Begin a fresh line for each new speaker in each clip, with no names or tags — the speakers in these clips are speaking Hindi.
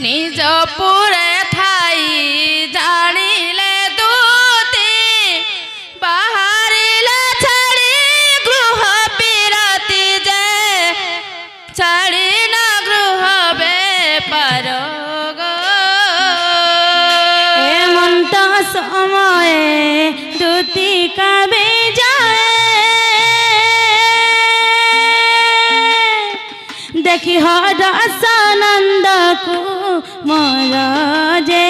निज पुरे थाई जानिले दूती बाहरिले छाड़ी गृह बिरती जे छाड़ी न गृह बेपार
एमंत समय दूती काबे जाए देखी हरसानंद को मोर जे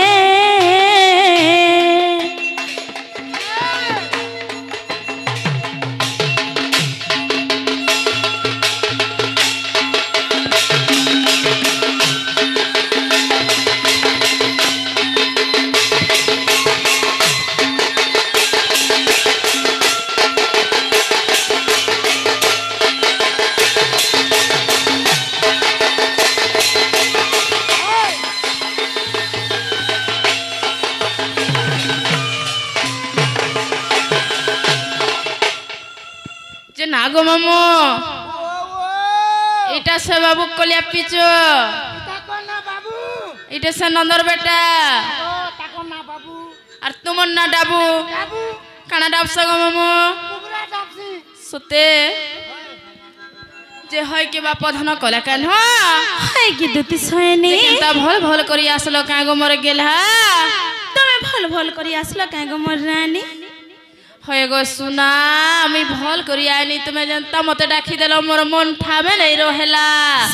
नागो मामो इटा से बाबू कलिया पिचो इटा से नंदर बेटा और तुमन ना डाबू काना डाब सगो मामो सुते जे होय के बाप धन कला कान हो
हाय की दूती सयनी
ता भल भल करी आसलो कागो मर गेल हा
तमे भल भल करी आसलो कागो मर रानी
होय गो सुना आमी भल करी आनी तुमे जनता मते डाकी देलो मोर मन ठामे नै रहेला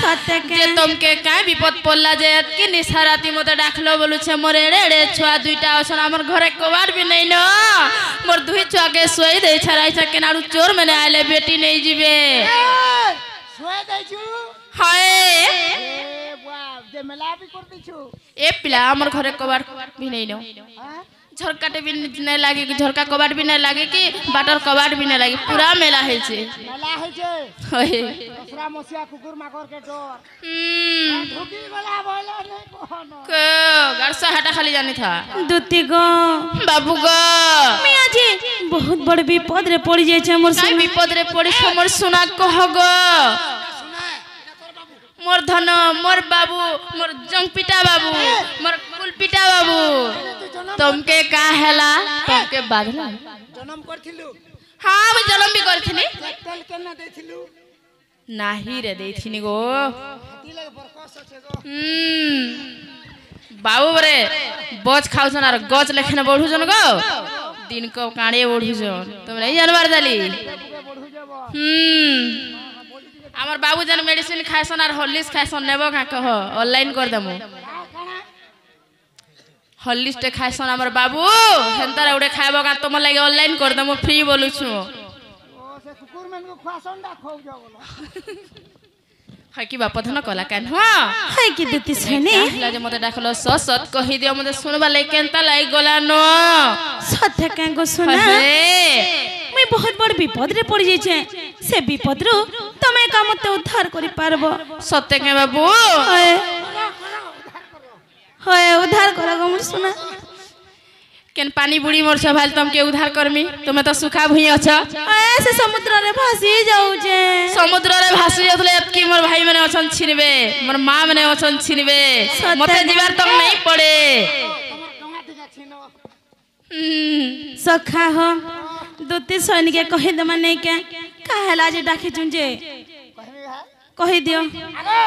सत्य के
जे तुमके काय विपद पड़ला जे कि निसाराती मते डाकलो बोलु छे मोर एड़े एड़े छुआ दुईटा असन हमर घरे कबाड़ भी नै न मोर दुई छुआ के सोई दे छराई छ केनाडू चोर मने आले बेटी नै जीवे
सोए दे छु
हाय
ए बाप जे मेला भी करती छु
ए पिला हमर घरे कबाड़ भी नै न
हां
झरकाटे भी नहीं लागे कि झरका कबाट भी नहीं लागे कि बाटर कबाट भी नहीं लागे पूरा मेला है छे
मेला है जे
होय
दूसरा मसिया कुकुर माकर के डर धुकी वाला बोला नहीं कोनो
को गरसा हटा खाली जानी था
दूती गो
बाबू गो
मिया जी बहुत बड़ विपद रे पड़ी जाय छे मोर
काय विपद रे पड़ी हमर सुना कह गो मोर धन मोर बाबू मोर जंगपिटा बाबू मोर कुलपिटा बाबू तुमके का हैला तुमके बाधला
जन्म करथिलु
हां मैं जन्म भी करथिनी
तेल केना देथिलु
नाही रे देथिनी गो
हाथी लगे बरकस छे गो
बाबू रे बच खाउछन आर गच लेखने बढ़ुछन गो दिन को काणे बढ़ुछन तुम नहीं जानबार दाली
बढ़ु जेबो
हमर बाबू जन मेडिसिन खाइसन आर हॉर्लिक्स खाइसन नेबो का कह ऑनलाइन कर दमु हॉर्लिक्स टे खाइसन हमर बाबू हेंतर उडे खाइबो का तुम लागे ऑनलाइन कर दमु फ्री बोलु छु
ओ से कुकुर मन को खासंडा खौ जाबो
है कि बाप धन कला कान हां
हाय की दूती सयनी
कहला जे मते डाखलो सत कहि दियो मते सुनबा लाई केनता लाई गला न
सत्य के गो सुना मैं बहुत बड़ विपद रे पड़ी जाय छे से विपद रो तमे का मते उद्धार करि पारबो
सत्य के बाबू
होय होय उद्धार कर गो मोर सुना
केन पानी बुड़ी मोर सवाल तुम के उद्धार करमी तुमे तो सुखा भुई अछ
ऐसे समुद्र रे भासी जाऊ जे
समुद्र रे भासी जातले एतकी मोर भाई माने अछन छिनबे मोर मां माने अछन छिनबे मते जीवार तक नहीं पड़े
डोंगा दिगा छिनो
सखा हो दूती सैनिक के कहि द माने के काहेला जे डाके चुंजे
कहबे है
कहि दियो
आगो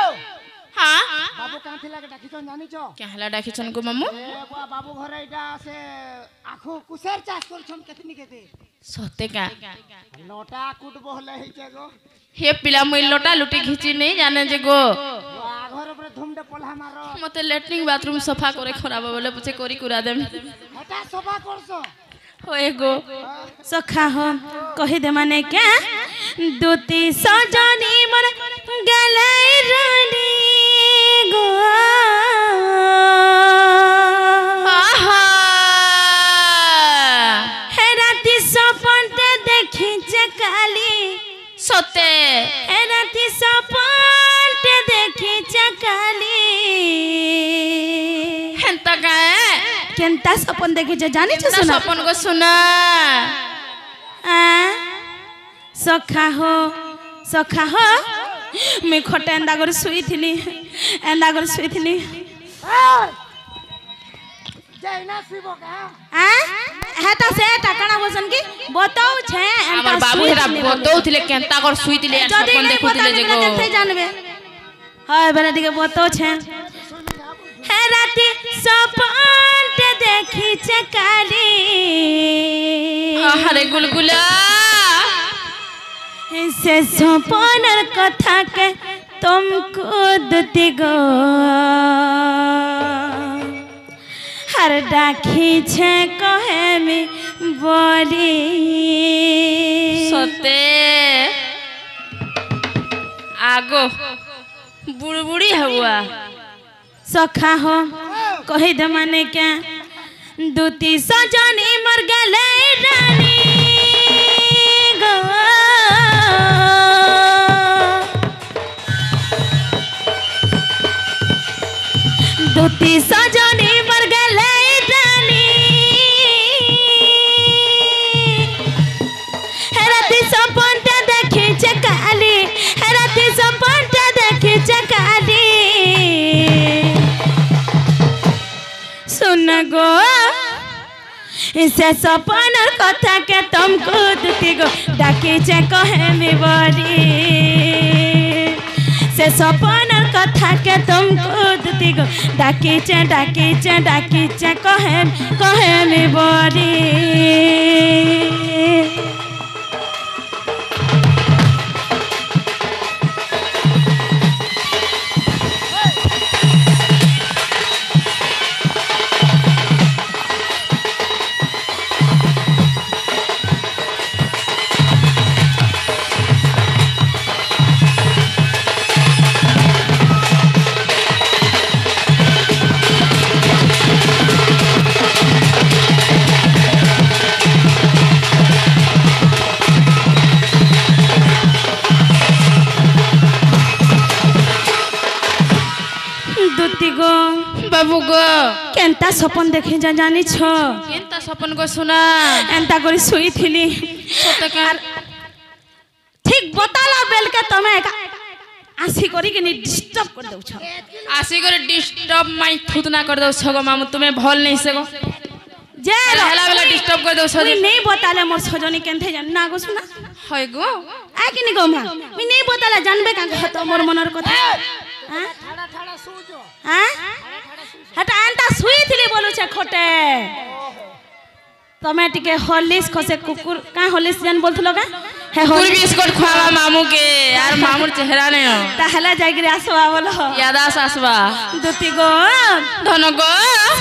हां
बाबू कां थिला के डाकी छन जानि छ
क्या हला डाकिछन को मम्मू
ए बाबू घरे इटा से आखो कुसेर चाष कर छन केतनी केते
सत्य का
लोटा कुट बहले है के गो
हे पिला मुई लोटा लुटी घिची नहीं जाने जे गो
घर पर धुमडे पल्हा मारो
मते लेटरिन बाथरूम सफा करे खराब बोले पछे करी कुरा देम
हटा सफा करसो
होए गो
सखा हो कहि दे माने के दूती सजनी मन गले रानी गो
आहा
हे राती सपनते देखि जे काली
सत्य
हे राती सपनते देखि जे काली
हेंता का
केनता सपन देखि जे जानि छ सुना
सपन को सुना
सखा हो मैं खटे एंदा कर शुई थी
जैना शिवो का
हेता से टाकना बसन की बताओ छे
আমার বাবু হেরা বতৌଥିଲେ কেনতা কর শুইতিলে আর
যদি
সপন
नहीं
দেখুতিলে
बता
যে
मेरे
গো
कैसे जानबे हाय बेटा टिके बताओ छे हे राती सपन ते देखी चकाली
আরে গুলগুলা
से सपनर कथा के तुमको दुती गो हर डाकी छे कहे में बोली
সতে আগো বুড়বুড়ি হওয়া
सखा हो कही दे माने क्या दूती सजनी मर गले रानी गो दूती सजनी मर गले रानी राती सपनटा देखी चकाली राती सपनटा देखी चकाली सुन गो से सपन कथा के तुमको दुती गो डाकी चे कहे में बड़ी से सपन कथा के तुमको दुती गो डाकी चे कहे में बड़ी दुती गो
বাবু গো
केनता सपन देखे जा जानी छ
কেনতা সপন গো শোনা
एंता करी सुई थिली
সতে কার
ठीक बताला बेल के तमे आसी करी के नि डिस्टर्ब कर दउ छ
আসি করে ডিস্টার্ব মাই থুতনা করে দাও ছগো মামু তুমি ভাল নেই সেগো
जे
হেলা বেলা ডিস্টার্ব করে দাও
मुई
ছজি
नहीं बताले मोर सजनी केनथे जान ना गो सुना
হয় গো
आ कि नि गो मा मुई नहीं बताला जानबे का कहत मोर मनर कथा हां
ठाड़ा ठाड़ा सूजो
हां हटा एंता सुई थिली बोलु छ खोटे तमे टिके हॉलिस खसे कुकुर का हॉलिस जान बोलथलो का हे
কুকুর
हॉलिस
বিস্কুট খাওয়া মামুকে আর মামুর চেহারা নেই
ताहला जागिरे आसवा बोलो
ইয়াদাস আসবা
दुती गो
ধন গো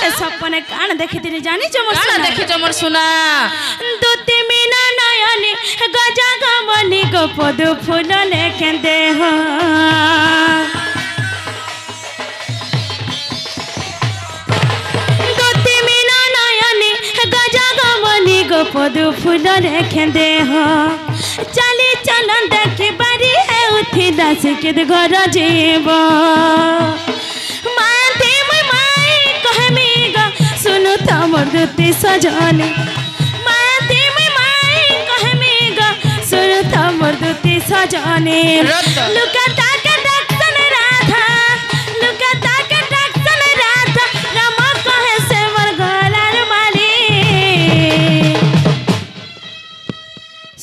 से सपने कान देखितिनी जानी छ मोर
কানা
सुना
দেখিছ মোর সোনা
दुती मीना नयनी गजा गमनी गो पदु फूल लेके दे हो दुती मीना नयनी गजा गमनी गो पदु फूल लेके दे हो चली चलन देखी बारी है उठी दास के घर जीव माते माई कहमी ग सुनु तमर दुती सजनी माते माई कहमी ग सुनु तमर दुती सजनी
रत।
लुका ताके दक्षन राधा लुका ताके दक्षन राधा राम कहे से मोर गलार माली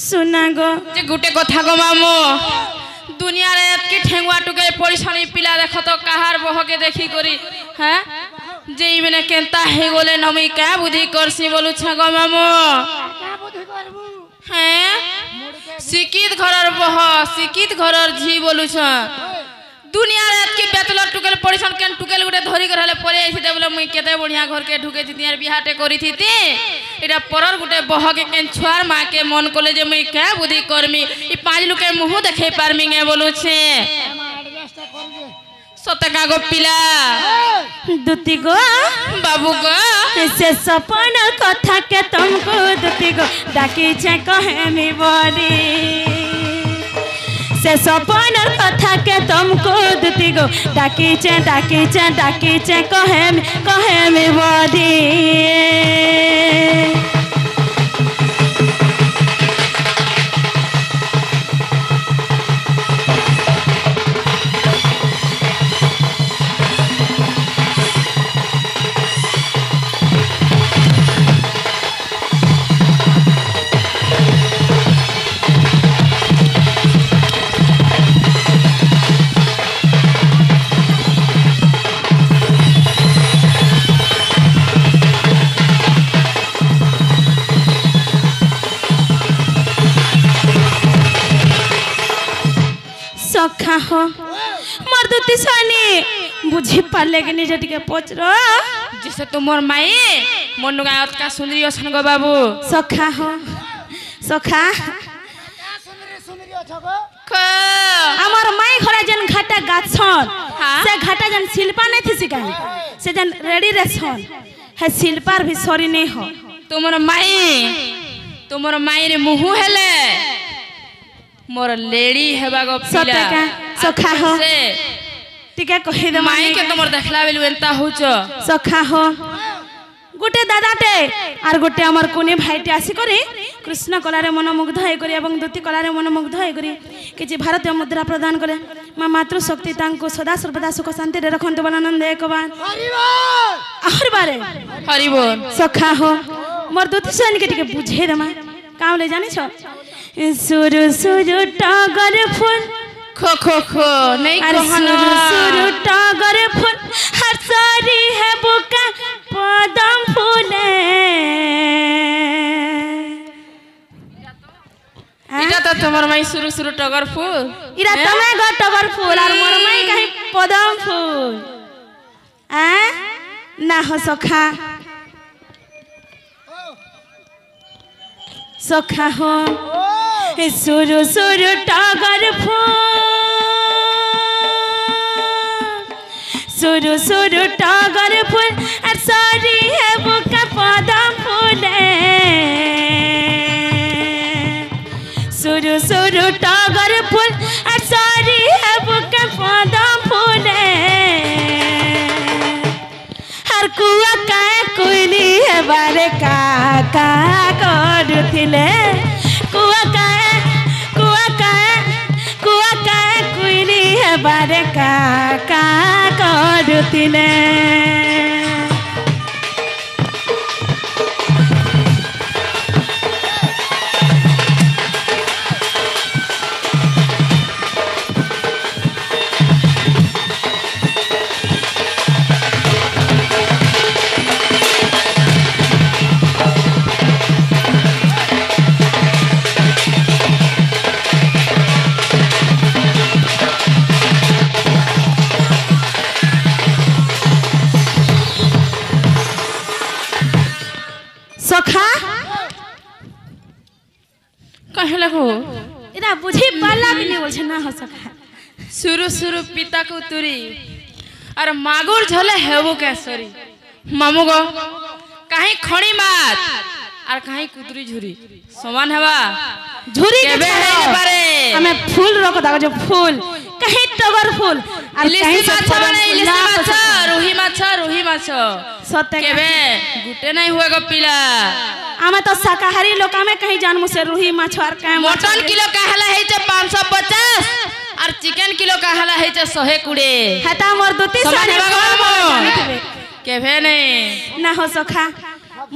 सुना गो
যে গুটে কথা গো মামু দুনিয়ারে এতকি ঠেঙ্গুয়া টুকে পরিছানি পিলা দেখো তো কাহার বহকে দেখি করি হ্যাঁ যেই মানে কেনতা হে গলে নমি কা বুদ্ধি করছি বলুছ গো মামু
का बुद्धि करबू
হ্যাঁ শিক্ষিত ঘরের বহ শিক্ষিত ঘরের ঝি বলুছ দুনিয়ার এতকি বেতলর টুকেল পরিছন কেন টুকেল গুটে ধরি করে হলে পরে আইছিতে বলে মুই কেতে বড়িয়া ঘরকে ঢুকে থিতি আর বিহাতে করিথিতি এটা পরর গুটে বহকে কেন ছুয়ার মাকে মন কলে যে মুই কা বুদ্ধি করমি ই পাঁচ লোকে মুহ দেখে পারমি গে বলুছে
एडजस्ट कर दे
সতে কাগো পিলা
दुती गो
बाबू गो
से सपन कथा के तुमको दुती गो डाकी छे कहे मी बड़ी से सपन कथा के तुमको दुती गो डाकी छे कहे मी बड़ी हो मोर दुती सानी बुझी पाले कि निजे टिके पचरो
जिसे तुमर माई मनु गायत का सुंदरी असन गो बाबू
सखा हो सखा
सुंदरी अछो गो
ख
আমার মাই ঘরে যেন ঘাটা গাছন
হ্যাঁ।
সে ঘাটা যেন শিল্পা নাই থিসি কাই সে যেন রেডি রেছন হে শিল্পার ভি সরি নেই হ
तुमर माई रे मुहु हेले मोर लेडी हेबा गो पिला
सत्य का सखा हो
से
টিকে কহি দে
माई के तुमर देखला बेलु एंता होचो
सखा हो गोटे दादाटे আর গোটে আমার কোনে ভাইटे আসি করে কৃষ্ণ কলারে মনোমুগ্ধ হই করে এবং দুতি কলারে মনোমুগ্ধ হই করে কিছু ভারতীয় মুদ্রা প্রদান করে মা মাতৃশক্তি তাঙ্কু সদা সর্বদা সুখ শান্তি রে রখন্তু বলানন্দ একবার
হরিবল
আহর বারে
हरि बोल
सखा हो मोर दुति सन के टिके बुझे दमा कावले जानि छ सुरु सुरु टगर फूल
खो खो खो नहीं
अरे
कहना
सुरु सुरु टगर फूल हर सारी है बुका पदम फूले
इटा तो तुमर माई शुरू शुरू टगर फूल
इरा तमे ग टगर फूल और मोर माई कहि पदम फूल आ ना हो सखा सखा हो सुरु सुरु टगर फूल सुरु सुरु टगर फूल और सारी है बुका पदम फूले सुरु सुरु टगर फूल और सारी है बुका पदम फूले हर कुआ का कोइली है बारे का करुथिले कुआ का कोइली है बारे का करुथिले सखा
कहे लगो
इरा बुझी पाला भी नहीं बोलछे ना हो सखा
शुरू शुरू पिता को तुरी और मागुर झले हेबो केसरी मामू गो कहीं खणी मात और कहीं कुतरी झुरी समान हेबा
झुरी के
केबे है बारे
हमें फूल रखो दागा जो फूल कहीं टगर फूल और
इलिसी
कहीं
माछ माने इलिसी माछ रोही माछ
सत्य
केबे गुटे नहीं हुए गो पिला
हमें तो शाकाहारी लोग हमें कहीं जानमु से रूही माछ और कहीं
मटन किलो कहला है 550 और चिकन किलो कहला है 120
हता मोर दुती सानी
केबे नहीं
ना हो सखा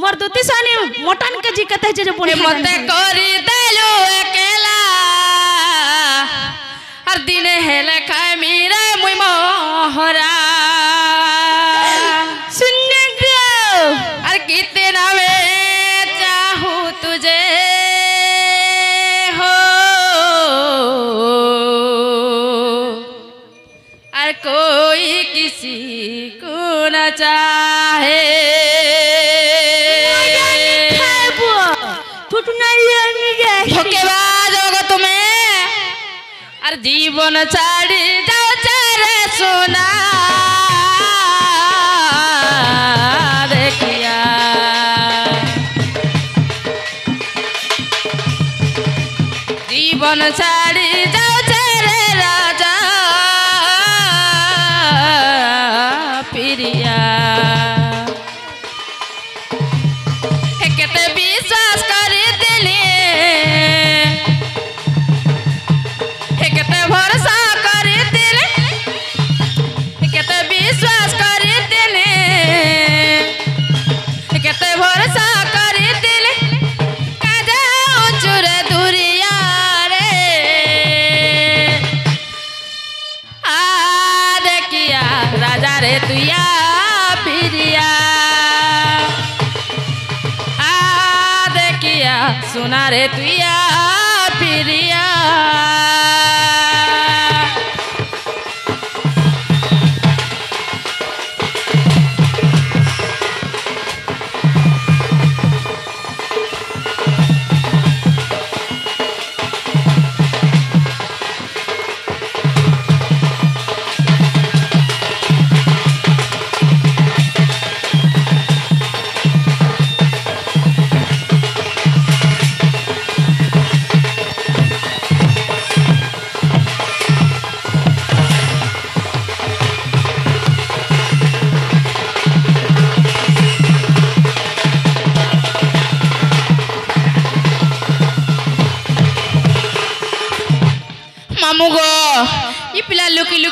मोर दुती सानी मटन के जी कते जे पुणे
मते करी देलो अकेला हर दिन हेले खाए मेरा मुई मोहरा
सुन गो
और कितना मैं चाहूँ तुझे हो और कोई किसी को न चाहे धोखेबाज होगो तुम्हें और जीवन छाड़ी जाओ चारे सोना देखिया जीवन छाड़ी जाओ चारे राजा प्रिया केते विश्वास करे दिले केते भरोसा करे दिले केते विश्वास करे दिले केते भरोसा करे दिले काजा चुर दुरिया रे आ देखिया राजा रे तुया प्रिया सुना रे तुया प्रिया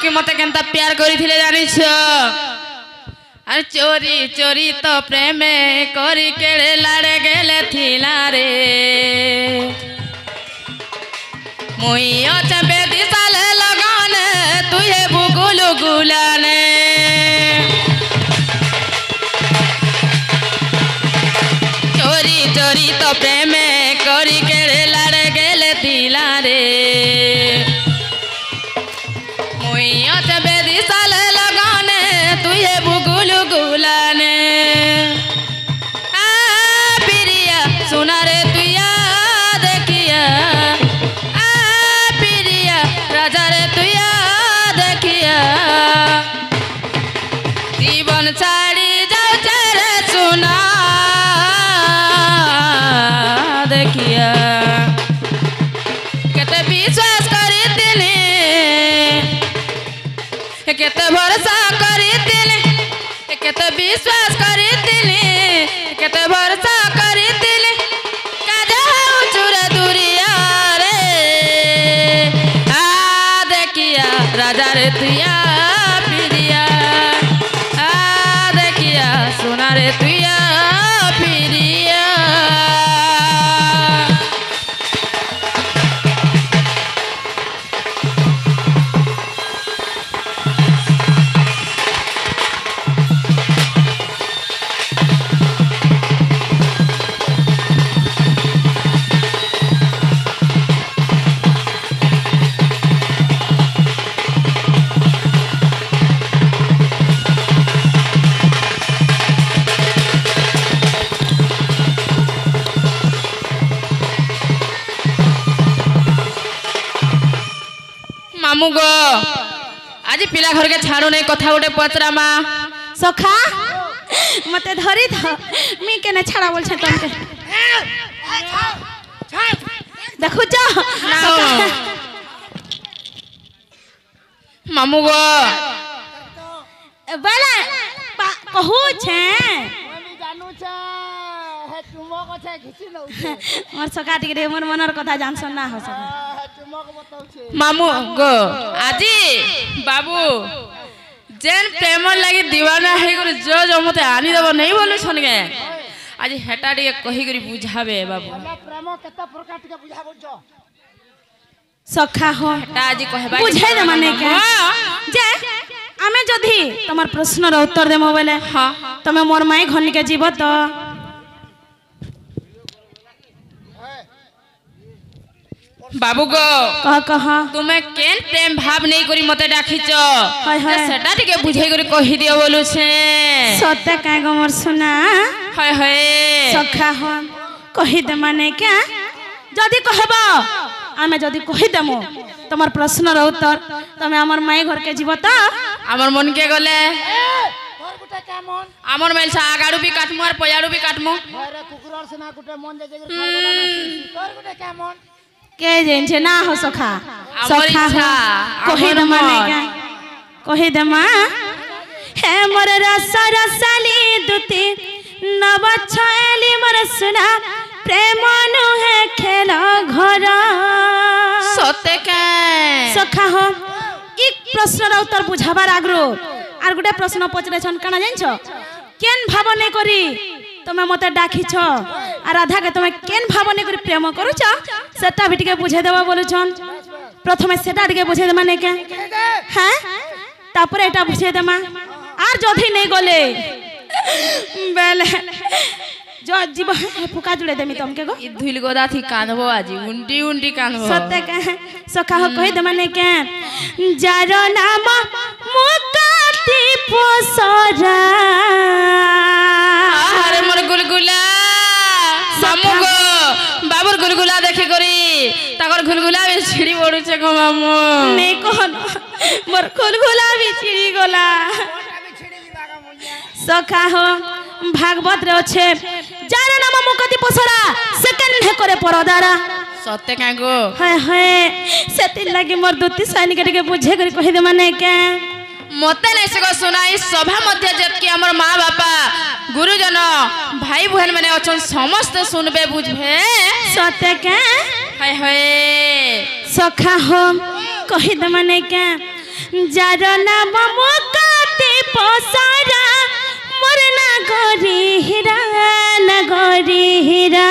कि मते केनता प्यार करिथिले जानिछ अरे चोरी चोरी तो प्रेम करी केड़े लाड़े गेले थिला रे मुई अच्छा बेदी साले लगाने तुहे बुगुलु गुलाने चोरी चोरी तो प्रेम करी केड़े लाड़े गेले थिला रे मुई अच्छा बेदी साले लगाने तुहे बुगुलु गुलाने आ प्रिया सुना रे तुया देखिया आ प्रिया राजा रे तुया देखिया जीवन छाड़ी जाऊ रे सुना देखिया केते विश्वास करी दिली केते भरोसा करी दिली केते विश्वास करी दिली केते भरोसा करी दिली काजा चुरा दुरिया रे आ देखिया राजा रे तुया प्रिया आ देखिया सुना रे तुया प्रिया मामू गो आज पिला घर के छाड़ो नहीं कथा गोटे पचरा मा
सखा मते धरी थ मी केने छाड़ा बोल छ तमके देखु जा
मामू गो
बोला कहू छे
আমি জানু ছে হে চুমক আছে ঘিচি নউ ছে
मोर सखा टिके मोर मनर कथा जानस ना हो सका
হে চুমক বতাউছে
मामू गो आजी बाबू जेन प्रेम लगी दीवाना है गुरु जो जो मते आनी देबो नहीं बोलु छन गे आज हेटा टिके कहि करी बुझाबे बाबू
না প্রেম কেতে প্রকার টিকে বুঝা বলছ
सखा हो
हेटा आज कहबा
बुझाई दे माने के जे आमे जदी तमर प्रश्न रो उत्तर देमो बोले
हां
तमे मोर माई घनी के जीव तो
बाबू गो
कह
तुम्हें केन प्रेम भाव नहीं करी मते डाकिच
हाय हाय
सेटा टिके बुझाई करी कहि दियो बोलु छे
सत्य काय गो मोर सुना
हाय हाय
सखा हो कहि दे माने क्या जदी कहबो आमे जदी कहि देमो तमर प्रश्न रो उत्तर तमे हमर माई घर के जीव तो
हमर मन के गले
তোর গুটে কেমন
हमर मेल से आगाड़ू भी काटमु और पयाड़ू भी काटमु
ঘরে কুকুরর সেনা গুটে মন যে জেগে খাইবো না তোর গুটে কেমন
के जेन छे ना हो सखा
हमर
सखा हो
इच्छा,
कहि
हमर
दे माने
मन।
क्या कहि दे मा हे मोर रस रसली दुती नव छली मोर सुना प्रेम नु है खेल घर
सत्य के
सखा हो एक प्रश्न रा उत्तर बुझाबार आग्रो आर गुटे प्रश्न पचरे छन काना जानिछो केन भाव नै करी तमे मते डाकिछ आ राधा के तमे केन भाव नै करी प्रेम करूछ सेटा भी टिके बुझे देबा बोलुछन प्रथमे सेटा टिके बुझे दे माने के हैं तापर एटा बुझे देमा आर जधी नै गले बेले जो जीव फुका जुड़े देमी तमके गो
ई धुल गोदा थी कानबो आज उंडी उंडी कानबो
सत्य के सखा हो कहि दे माने के जार नाम मुकाती पोसरा
अरे मोर गुलगुला मामू गो बाबूर गुलगुला देखि करी ताकर गुलगुला भी छिड़ी पड़ू छे गो मामू
नहीं कहन मोर गुलगुला भी छिड़ी गला सखा हो भागवत रे छे जार नाम मुकाती पोसरा सेकंड है करे परदारा
सत्य का गो
हाय हाय सेति लागि मोर दुती सैनिक के बुझे करी कहि दे माने के
मते नहीं सको सुनाई सभा मध्य जत कि हमर माँ बापा गुरुजन भाई बहन माने अछन समस्त सुनबे बुझबे
सत्य के
हाय हाय
सखा हो कहि दे माने के যার নাম মুকাতে পসারা মোর নাগরে হীরা নাগরে হীরা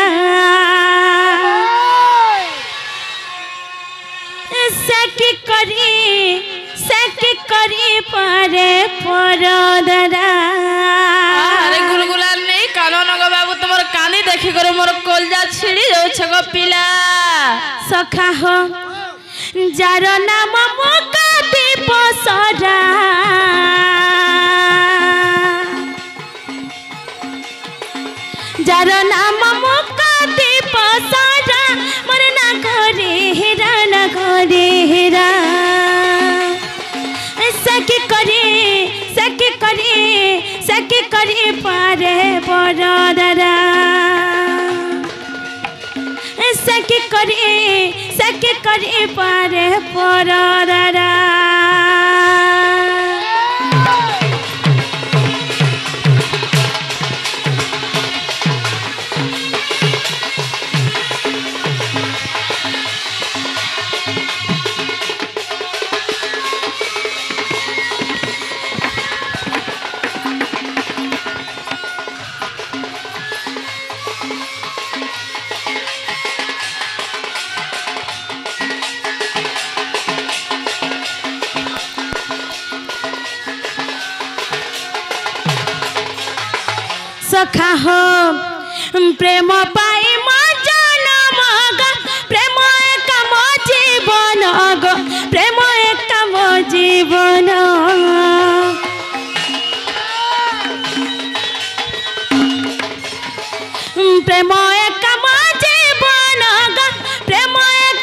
সেকি করি পারে পরদরা।
আরে গুলগুলা নেই কানো নগ বাবু তোমার কানি দেখি করে মোর কলজা ছিড়ি যাচ্ছে গো পিলা।
সখা হো যার নাম মুকাতে পসরা যার নাম মুকাতে পসরা মোর নাগরে হীরা নাগরে হীরা সকি করে পারে বড়দরা সকি করে পারে বড়দরা। সখা হো প্রেম পাই জনম গো প্রেম কাম জীবন গো প্রেম কাম জীবন প্রেম কাম জীবন গো প্রেম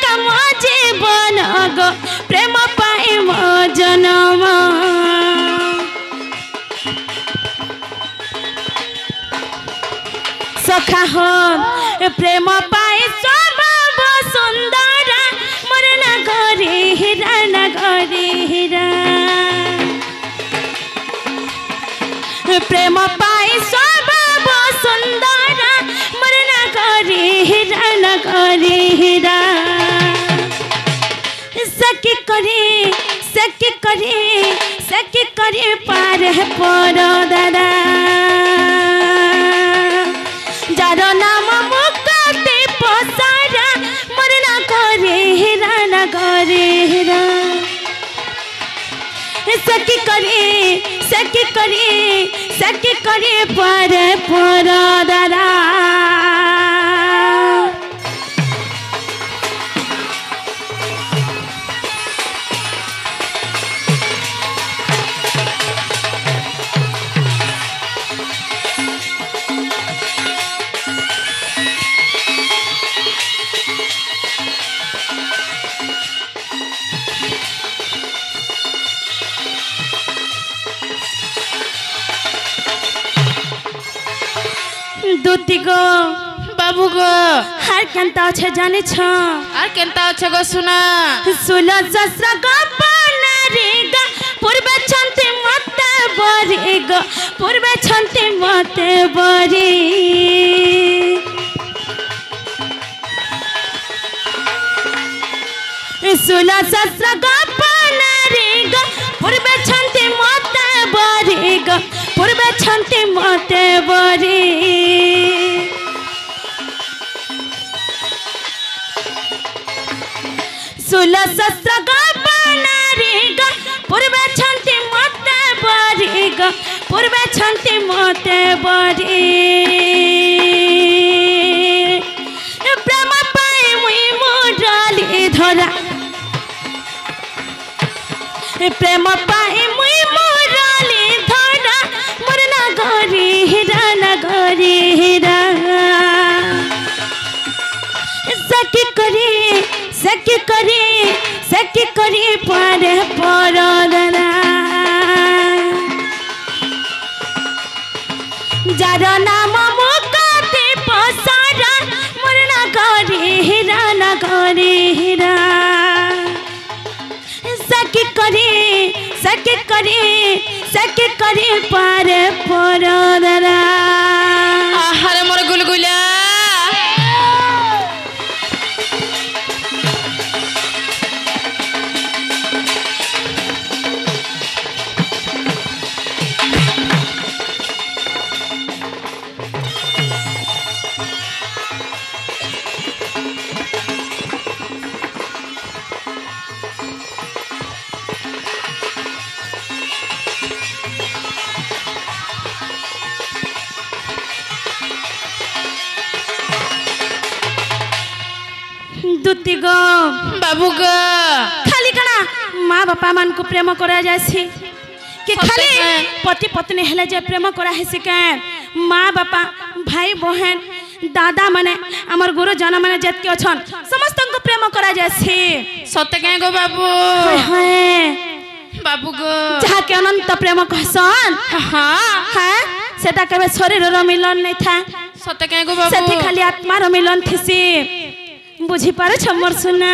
কাম জীবন গো প্রেম পাই জনম। সখা হো প্রেম পাই স্বভাব সুন্দর মোর নাগরে হীরা নাগরে হীরা প্রেম পাই স্বভাব সুন্দর মোর নাগরে হীরা নাগরে হীরা সকি করে পারে পরদরা যার নাম মুকাতে পসারা মোর নাগরে হীরা নাগরে হীরা সকি করে পারে পরদরা। দুতি গো
বাবু গো
আর কেনতা আছে জানিছ
আর কেনতা আছে গো শুনা
সুল শস্ত্র গোপনারে গো পূর্বে ছন্তি মতে বরে গো পূর্বে ছন্তি মতে বরে সুল শস্ত্র গোপনারে গো পূর্বে ছন্তি মতে বরে গো পূর্বে ছন্তি মতে বরে সুল শস্ত্র গোপনারে গো পূর্বে ছন্তি মতে বরে গো পূর্বে ছন্তি মতে বরে প্রেম পাই মুই মুরলি ধরা প্রেম পাই মুই মুরলি ধরা মোর নাগরে হীরা নাগরে হীরা সকি করে পারে পরদরা যার নাম মুকাতে পসারা মোর নাগরে হীরা নাগরে হীরা সকি করে পারে পরদরা।
আহারে মোর গুলগুলা
ଦୁତି ଗ
ବାବୁ ଗ
ଖାଲି କାଣା ମା ବାପା ମାନଙ୍କୁ ପ୍ରେମ କରାଯାଏସି कि खाली पति पत्नी हेले जे प्रेम करा हेसी के माँ बापा भाई बहन दादा माने हमर गुरुजन माने जेतके अछन समस्त को प्रेम करा जासी
सत्य के गो बाबू
हाय
बाबू गो
जहा के अनंत प्रेम कहसन
हाँ
हां सेटा केबे शरीर रो मिलन नै था
सत्य के गो बाबू
सेठी खाली आत्मा रो मिलन थिसी बुझी पारे छ मोर सुना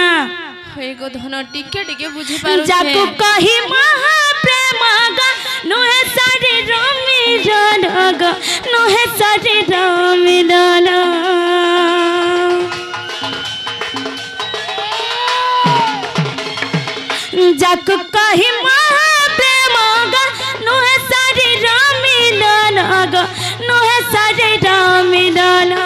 हे गो धन टिके टिके बुझी पारो
जाको कही महा प्रेम गा नोहे सारे मिलन गा नोहे सारे मिलन जाको कही महा प्रेम गा नोहे सारे मिलन गा नोहे सारे मिलन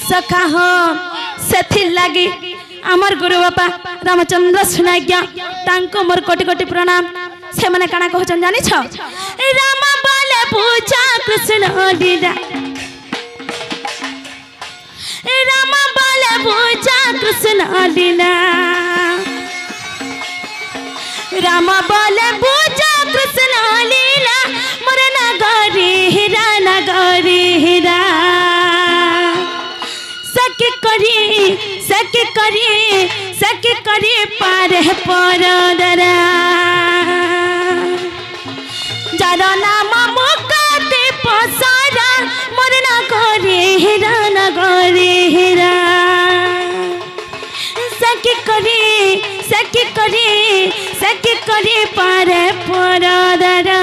सखा हो सेथि लागी आमर गुरु बापा रामचंद्र सुनाज्ञा तांको मोर कोटि कोटि प्रणाम से माने काना कहचन जानि छ राम बोले पूजा कृष्ण लीला राम बोले पूजा कृष्ण लीला राम बोले पूजा कृष्ण लीला मोर नगरी हीरा सके करी पार पर दरा जार नाम मुक्ति पसारा मोर ना करे हीरा सके करी पार पर दरा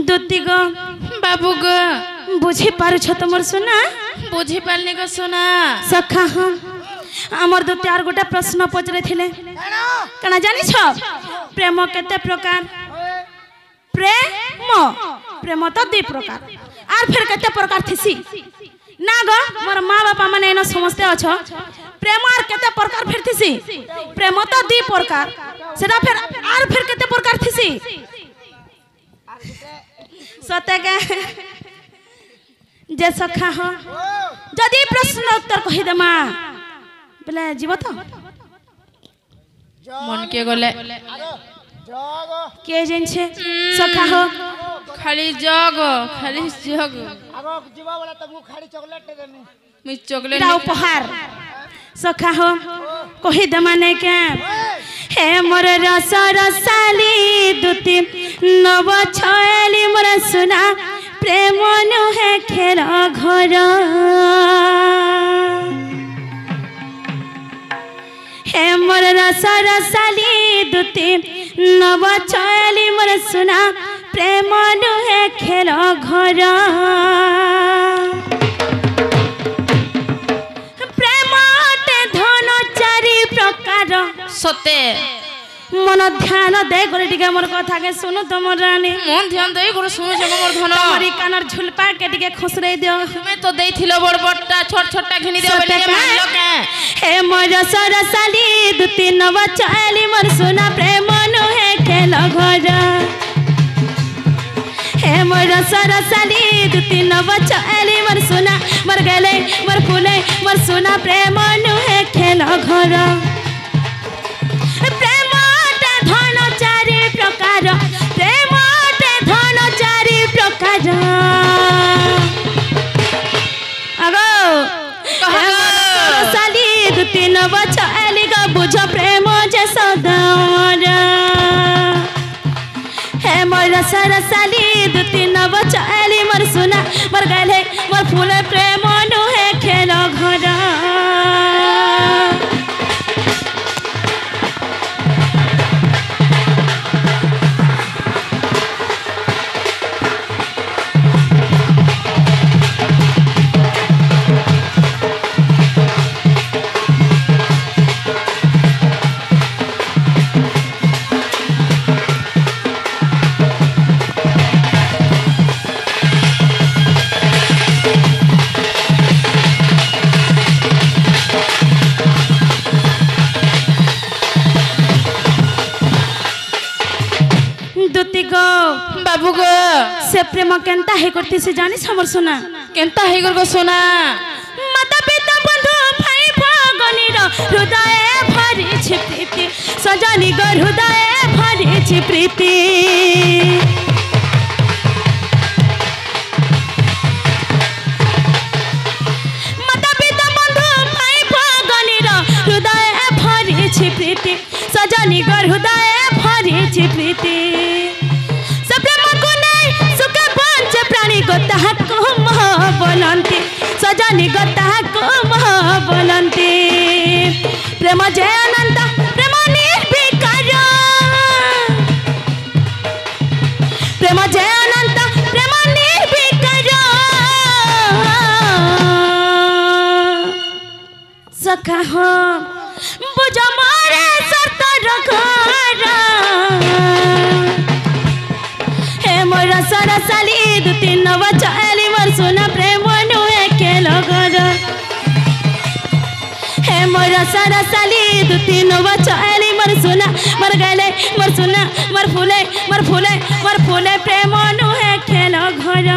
दुती गो
बाबू गो
बुझी पारु छ तमर सुना
बुझी पालने को सुना
सखा हम हमर दुती आर गोटा प्रश्न पचरे थिले कना जानि छ प्रेम केते प्रकार प्रेम तो दुई प्रकार आर फिर केते प्रकार थिसी ना गो मोर माँ बापा माने एनो समझते अछो प्रेम आर केते प्रकार फिर थिसी प्रेम तो दुई प्रकार सेटा फिर आर फिर केते प्रकार थिसी सत्य के जे सखा हो जदि प्रश्न उत्तर कहि देमा बोले जीव तो
मन के गले
के जेन छे सखा हो
खाली जग
आगो जीवा वाला त मु खाली चॉकलेट देमी
मी चॉकलेट
ता उपहार सखा हो कहि देमा नै के हे मोर रस रसाली दुती नव छयाली मोर सुना प्रेम नुहे खेल घर हे मोर रस रसाली दुती नव छयाली मोर सुना प्रेम नुहे खेल घर प्रेम ते धन चारि प्रकार
सत्य
मन ध्यान दे गोरे टिके मोर कथा के सुनु तमर रानी
मन ध्यान दे गुरु सुनु छ मोर धन
तमरी कानर झुलपा के टिके खुसरे दियो
तुम्हें तो देथिलो बड़ बड़टा छोट छोटा घिनी दे बोले के मान लो के
हे मोर सरसाली दुती नव चाली मोर सुना प्रेम नुहे खेल घर हे मोर सरसाली दुती नव चाली मोर सुना मोर गले मोर फूले मोर सुना प्रेम नुहे खेल घर प्रेम धन चारि प्रकार प्रेम धन चारि प्रकार अगो साली दुती नव चाली गा बुझ प्रेम जे सदार हे मोर सरसाली दुती नव चाली मोर सुना मोर गले मोर फूल प्रेम नुहे खेल घर दुती गो
बाबू गो
से प्रेम केनता हे करती से जानी समर सुना
केनता हे गो सोना
माता पिता बंधु भाई भगनी रो हृदय भरी छि प्रीति सजनी गो हृदय भरी छि प्रीति माता पिता बंधु भाई भगनी रो हृदय भरी छि प्रीति सजनी गो हृदय भरी छि प्रीति प्राणी को ताहाको मह बोलंती सजनी को ताहाको मह बोलंती प्रेम जय अनंत प्रेम निर्विकार प्रेम जय अनंत प्रेम निर्विकार सखा हो बुझ मारे सत रखरा मोर सरसाली दु तीन बचाली मोर सोना प्रेम नुए के लगन हे मोर सरसाली दु तीन बचाली मोर सोना मोर गले मोर सोना मोर फूले मोर फूले मोर फूले प्रेम नुए के लगन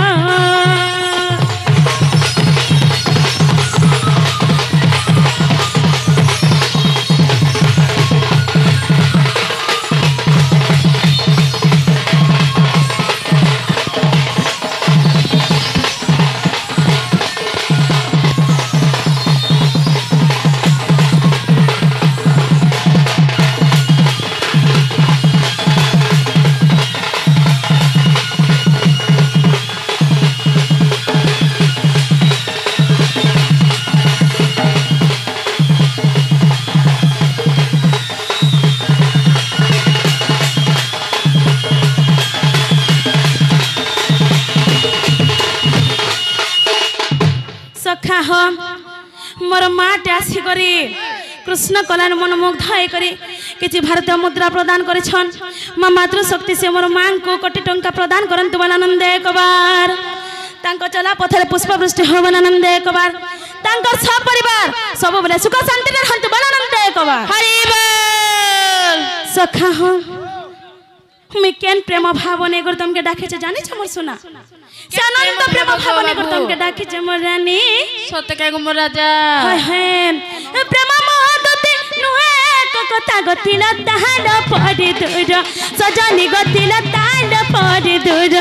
मोर माटे आसी करी कृष्ण कलान मन मुग्ध होकर किसी भारतीय मुद्रा प्रदान करेछन माँ मातृशक्ति से मोर माँ को कोटी टंका प्रदान करंतु बलानंद एक बार तांको चला पथरे पुष्पवृष्टि हो बलानंद एक बार तांकर सब परिवार सब बेले सुख शांति रहंतु बलानंद एक बार
हरि बोल
सखा हो मैं केन प्रेम भाव ने कर तुमके डाके छ जानी छ मोर सुना से अनंत प्रेम भाव ने कर तुमके डाके छ मोर रानी
सत्य काय गो मोर राजा
हाय हाय प्रेम मोहदते नुहे को कथा गतिल ताहाड पडे दूर सजनी गतिल ताहाड पडे दूर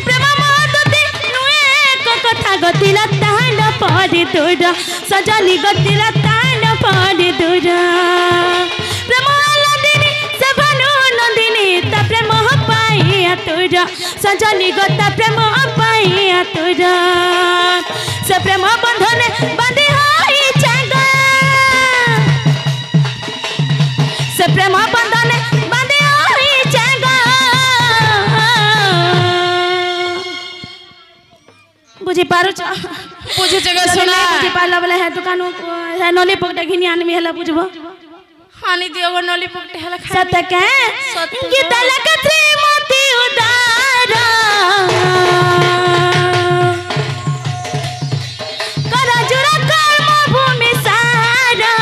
प्रेम मोहदते नुहे को कथा गतिल ताहाड पडे दूर सजनी गतिल ताहाड पडे दूर प्रेम लदिनी से भानु नंदिनी ता प्रेम पाइया तुर सजनी गता प्रेम पाइया तुर से प्रेम बंधन बांधि होई जागा से प्रेम बंधन बांधि होई जागा बुझी पारो
बुझे जगह सुना
बुझी पाला वाला है दुकान नली पकड़ा घिनी आनमी हला बुझबो
हानि दियो गो नली पकटे हला खा
सत के गीत लगत मोती उदारा करा जुरा कर्म भूमि सारा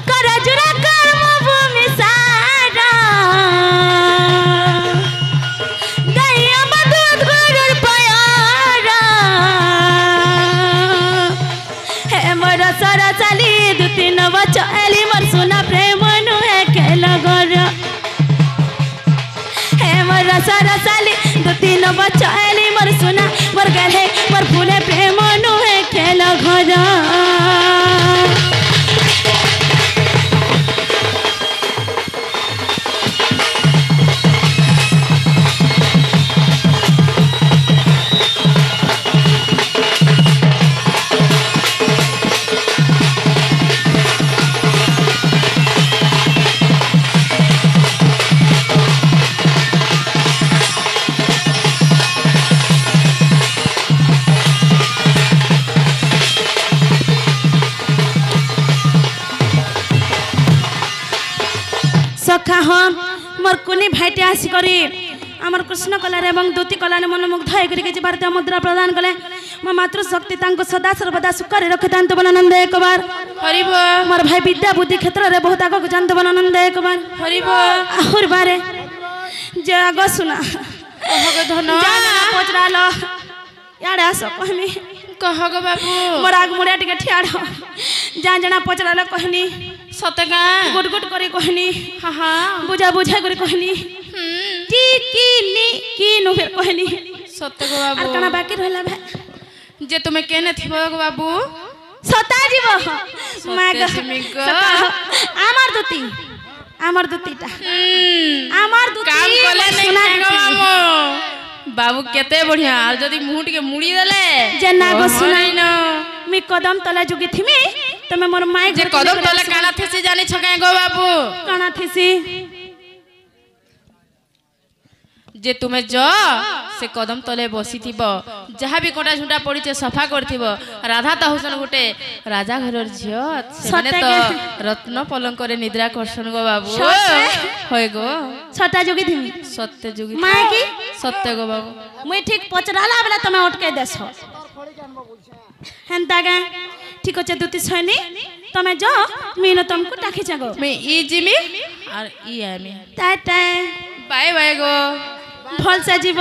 करा जुरा कर्म भूमि सारा गैया दूध गुरुर पयारा हे मोर सरसाली दु तीन बचाली मोर सोना प्रेम नुहे के लगन हे मोर सरसाली दु तीन बचाली मोर सोना मोर गले मोर फूले प्रेम नुहे के लगन सखा हम मोर कुनी भाईटे आसी करी আমার কৃষ্ণ কলারে এবং দুতি কলারে মনোমুগ্ধ হয়ে করে কিছু ভারতীয় মুদ্রা প্রদান কলে মো মাতৃশক্তি তাঙ্ক সদা সর্বদা সুখরে রক্ষিতান্ত বলানন্দ একবার
হরিব
মোর ভাই বিদ্যা বুদ্ধি ক্ষেত্রে বহুত আগুক জানত বলানন্দ একবার
হরিব
আহুর বারে যে আগ শুনা
কহগ ধন
পচরাল ইয়াড়ে আস কহনি
কহগ বাবু
মোর আগ মুড়ে টিকে ঠিয়াড় যা জানা পচরাল কহনি
সতগা
গুট গুট করে কহনি
হা হা
বুঝা বুঝা করে কহনি টি কি নো ফের কহনি
সতগ
আর
বাবু
কানা বাকি রহিলা ভাই
যে তুমি কেনে থিব গো বাবু
সতা জীব মাগ
জিমি গো।
আমার দুতিটা আমার দুতি
কাম কলে নাই
সোনা
গো
দুতি।
বাবু বাবু কেতে বঢ়িয়া আর যদি মুহ টিকে মুড়ি দেলে
যে না গো
শুনাই ন
मी कदम तला जुगी थिमी तमे मोर माई
যে কদম তলে কানা থেছি জানি ছকাই গো বাবু
काना थिसी
যে তুমি য সে কদম তলে বসিথিব যাহা বি কোটা ঝুঁটা পড়িছে সফা করথিব রাধা তো হুসন গুটে রাজা ঘরর ঝিও সেমানে তো রত্ন পলঙ্করে নিদ্রা করছন গো বাবু হয় গো
छटा जुगी थिमी
সত্য যুগী
माई की
সত্য গো বাবু
मुई ठीक पचराला बेला तमे उठके देसो हेंता गा ठीक আছে দুতি ছয়নি तमे जो मीनो तुमको टाखी जागो
মে ই জিমি আর ই আমি
टाटा
বাই বাই গো
भल से जीव